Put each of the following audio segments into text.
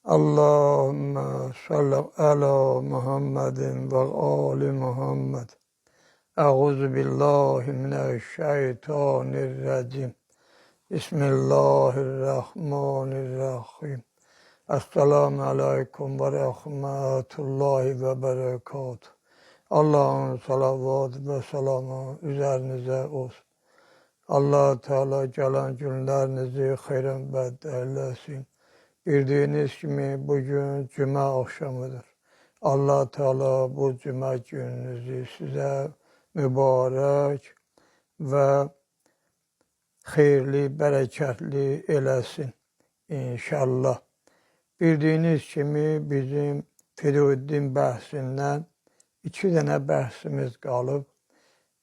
Allahümme salli ala Muhammedin ve ali Muhammed. Euzu billahi mineşşeytanirracim. Bismillahirrahmanirrahim. Esselamu aleyküm ve rahmetullahi ve berekatuhu. Allah'ın salavatı ve selamı üzerinize olsun. Allah Teala gelen günlerinizi hayran eylesin. Bildiğiniz gibi bugün Cuma akşamıdır. Allah Teala bu Cuma gününüzü size mübarek ve hayırlı, bereketli eləsin inşallah. Bildiğiniz gibi bizim Firuddin bəhsindən 2 dənə bəhsimiz qalıb.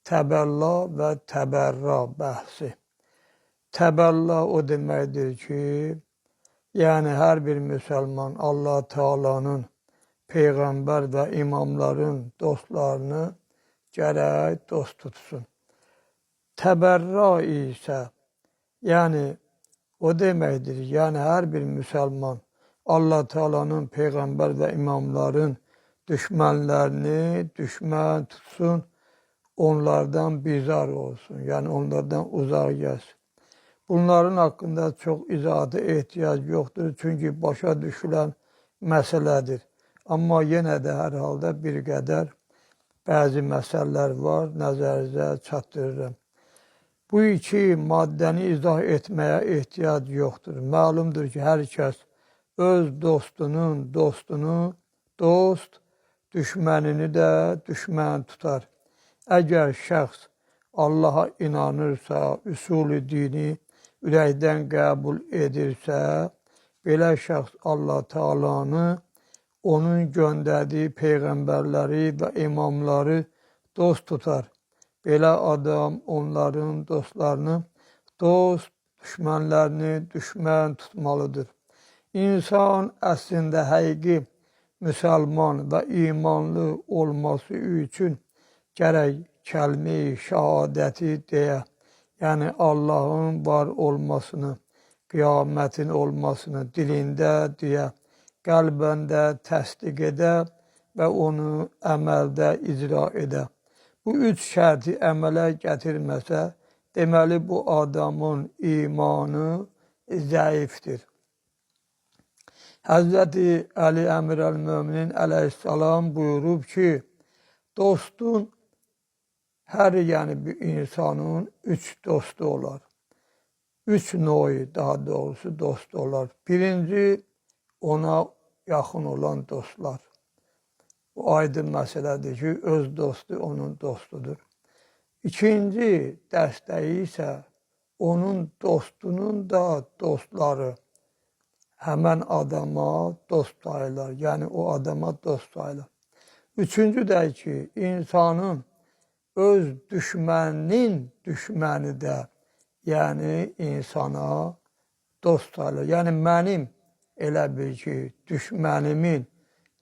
Təbəlla və təbərra bəhsi. Təbəlla o deməkdir ki, yani her bir Müslüman Allah Teala'nın peygamber ve imamların dostlarını gerek dost tutsun. Teberra ise yani o demektir. Yani her bir Müslüman Allah Teala'nın peygamber ve imamların düşmanlarını düşman tutsun. Onlardan bizar olsun. Yani onlardan uzak gelsin. Bunların hakkında çok izahata ihtiyaç yoktur. Çünkü başa düşülen meseledir. Ama yine de herhalde bir qədər bazı meseleler var. Nəzərinizə çatdırırım. Bu iki maddəni izah etmeye ihtiyaç yoktur. Malumdur ki, herkes öz dostunun dostunu dost, düşmanını da düşman tutar. Eğer şəxs Allah'a inanırsa, usulü dini ürəkdən qəbul edirsə, belə şəxs Allah Teala'nı, onun göndərdiyi peyğəmbərləri və imamları dost tutar. Belə adam onların dostlarını dost, düşmənlərini düşmən tutmalıdır. İnsan əslində həqiqi müsəlman və imanlı olması üçün gərək kəlmə-i şəhadəti deyə, yani Allah'ın var olmasını, kıyametin olmasını dilinde diye, kalbinde təsdiq edə ve onu əməldə icra edə. Bu üç şərti əmələ gətirməsə, deməli bu adamın imanı zəifdir. Hazreti Ali Əmir el-Müminin aleyhisselam buyurub ki, dostun her yani bir insanın 3 dostu olar. 3 növ daha doğrusu dost olar. Birinci, ona yakın olan dostlar. Bu aydın meseledir ki, öz dostu onun dostudur. İkinci dəstəyi ise onun dostunun da dostları hemen adama dost sayılır. Yani o adama dost sayılır. Üçüncü de ki, insanın öz düşmanının düşmanı da yani insana dost sayılır. Yani mənim elə bil ki, düşmanimin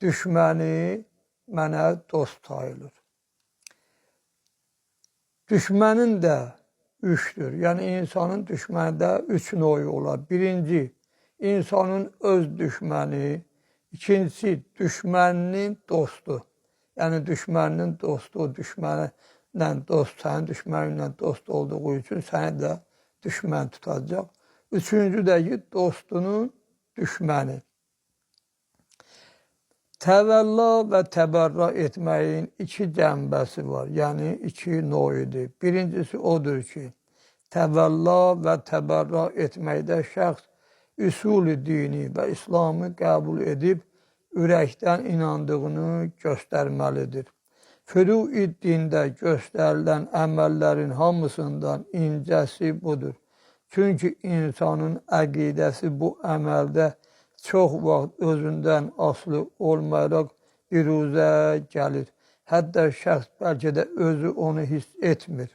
düşmanı mənə dost sayılır. Düşmanın da üçtür. Yani insanın düşmanı da 3 növ olar. Birinci, insanın öz düşmanı. İkincisi, düşmanının dostu. Yani düşmanının dostu, o düşmanı dost, sənin düşməninlə dost olduğu üçün səni də düşmən tutacaq. Üçüncü də ki, dostunun düşməni. Təvəlla və təbərra etməyin 2 cəmbəsi var, yəni 2 növüdür. Birincisi odur ki, təvəlla və təbərra etməkdə şəxs usulü dini və İslamı qəbul edib, ürəkdən inandığını göstərməlidir. Furu-i dində göstərilən əməllərin hamısından incəsi budur. Çünki insanın əqidəsi bu əməldə çox vaxt özündən asılı olmayaraq biruzə gəlir. Hətta şəxs bəlkə də özü onu hiss etmir.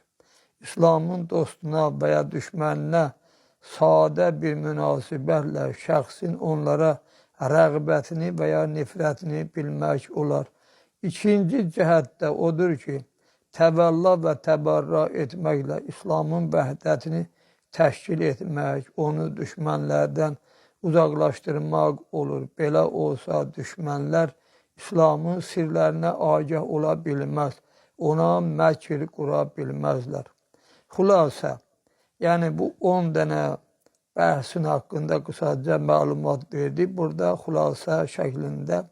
İslamın dostuna və ya düşməninə sadə bir münasibətlə şəxsin onlara rəğbətini və ya nifrətini bilmək olar. İkinci cəhətdə odur ki, təvəlla və təbərra etməklə İslamın vəhdətini təşkil etmək, onu düşmənlərdən uzaqlaşdırmaq olur. Belə olsa düşmənlər İslamın sirlərinə agah ola bilməz. Ona məkr qura bilməzlər. Xülasə, yəni bu 10 dənə bəhsin haqqında qısaca məlumat verdi. Burada xülasə şəklində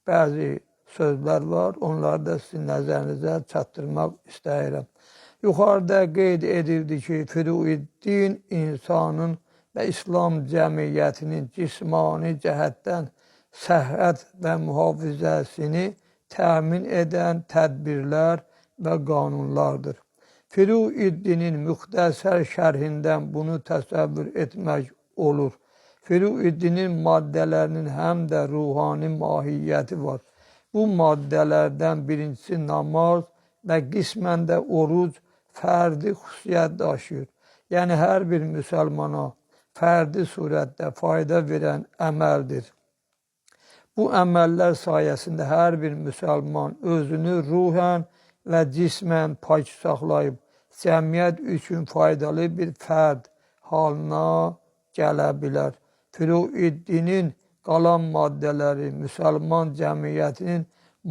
bəzi sözlər var. Onları da sizin nəzərinizə çatdırmaq istəyirəm. Yuxarıda qeyd edildi ki, Firuiddin insanın və İslam cəmiyyətinin cismani cəhətdən səhhət və mühafizəsini təmin edən tədbirlər və qanunlardır. Firuiddinin müxtəsər şərhindən bunu təsəvvür etmək olur. Firuiddinin maddələrinin həm də ruhani mahiyyəti var. Bu maddələrdən birincisi namaz və qismən də oruc fərdi xüsusiyyət daşıyır. Yəni hər bir müsəlmana fərdi surətdə fayda verən əməldir. Bu əməllər sayəsində hər bir müsəlman özünü ruhən və cismən pak saxlayıb, cəmiyyət üçün faydalı bir fərd halına gələ bilər. Firuiddinin qalan maddələri müsəlman cəmiyyətinin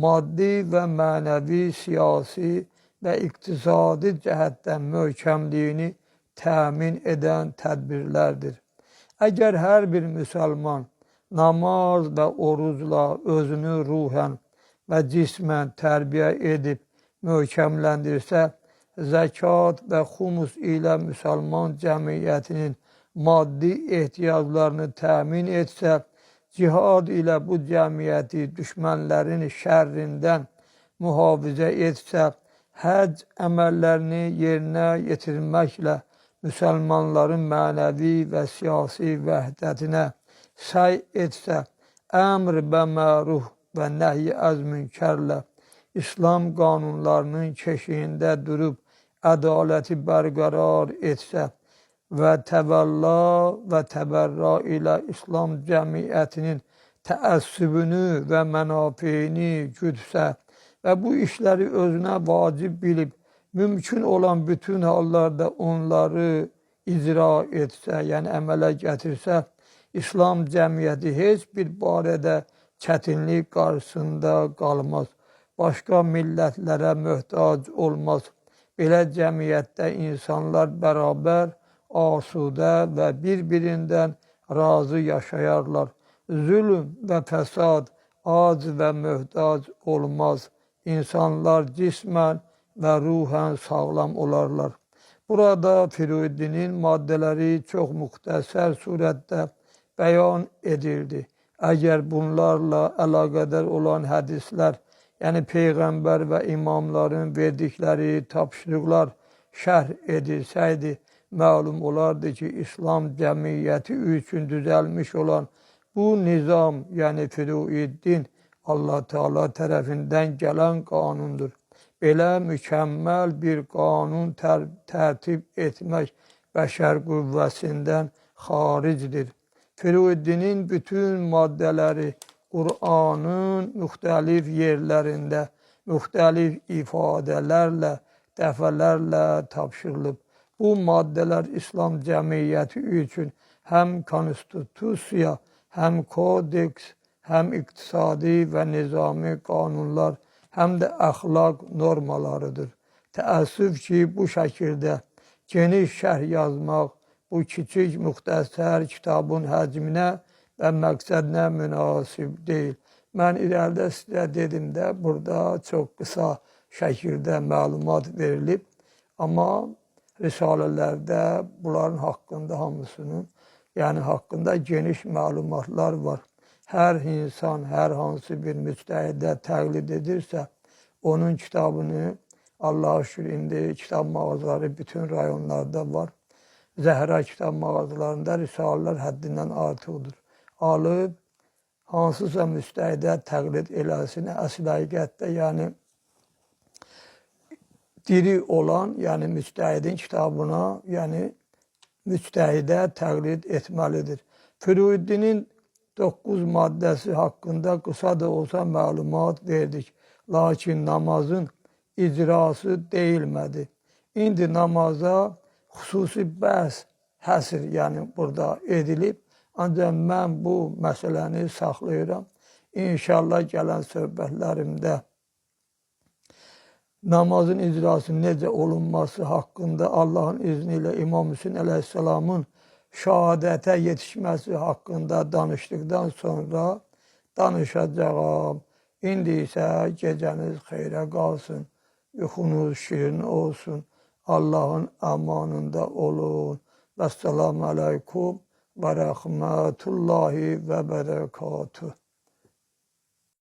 maddi və mənəvi, siyasi və iqtisadi cəhətdən möhkəmliyini təmin edən tədbirlərdir. Əgər hər bir müsəlman namaz və orucla özünü ruhən və cismən tərbiyə edib möhkəmləndirsə, zəkat və xumus ilə müsəlman cəmiyyətinin maddi ehtiyaclarını təmin etsə, cihad ilə bu cəmiyyəti düşmənlərin şərrindən mühafizə etsə, həcc əməllərini yerinə yetirməklə müsəlmanların mənəvi və siyasi vəhdətinə səy etsə, əmr və məruf və nəhy əz münkərlə İslam qanunlarının keşiyində durub ədaləti bərqərar etsə və təvəlla və təbərra ilə İslam cəmiyyətinin təəssübünü və mənafeyini güdsə və bu işləri özünə vacib bilib, mümkün olan bütün hallarda onları icra etsə, yəni əmələ gətirsə, İslam cəmiyyəti heç bir barədə çətinlik qarşısında qalmaz. Başqa millətlərə möhtac olmaz. Belə cəmiyyətdə insanlar bərabər, asudə və bir-birindən razı yaşayarlar. Zülm və fəsad, ac və möhtac olmaz. İnsanlar cismən və ruhən sağlam olarlar. Burada Firuiddinin maddələri çox müxtəsər surətdə bəyan edildi. Əgər bunlarla əlaqədar olan hədislər, yəni Peyğəmbər və imamların verdikləri tapşırıqlar şərh edilsəydi, məlum olardı ki, İslam cəmiyyəti üçün düzəlmiş olan bu nizam, yəni Firuiddin, Allah Teala tərəfindən gələn qanundur. Belə mükəmməl bir qanun tərtib etmək bəşər qüvvəsindən xaricdir. Firuiddinin bütün maddələri Qur'anın müxtəlif yerlərində, müxtəlif ifadələrlə, dəfələrlə tapşırılıb. Bu maddələr İslam cəmiyyəti üçün həm konstitusiya, həm kodeks, həm iqtisadi və nizami qanunlar, həm də əxlaq normalarıdır. Təəssüf ki, bu şəkildə geniş şərh yazmaq bu kiçik müxtəsər kitabın həcminə və məqsədinə münasib deyil. Mən irəlidə sizə dedim də, burada çox qısa şəkildə məlumat verilib. Amma risalələrdə bunların haqqında hamısının, yəni haqqında geniş məlumatlar var. Hər insan, hər hansı bir müctəhidə təqlid edirsə, onun kitabını, Allah'a şükür, indi kitab mağazaları bütün rayonlarda var. Zəhra kitab mağazalarında risalələr həddindən artıqdır. Alıb, hansısa müstəhidə təqlid eləsin, əsl həqiqətdə, yəni diri olan, yəni müstəhidin kitabına, yəni müstəhidə təqlid etməlidir. Firuiddinin 9 maddəsi haqqında qısa da olsa məlumat verdik. Lakin namazın icrası deyilmədi. İndi namaza xüsusi bəhs, həsr, yəni burada edilib. Ancaq mən bu məsələni saxlayıram. İnşallah gələn söhbətlərimdə namazın icrası necə olunması haqqında Allahın izni ilə İmam Hüseyin əleyhissalamın şəhadətə yetişməsi haqqında danışdıqdan sonra danışacağam. İndi isə gecəniz xeyrə qalsın, yuxunuz şirin olsun, Allahın amanında olun. Vəssalamu aleykum və rəhmətullahi və bərəkatuhu.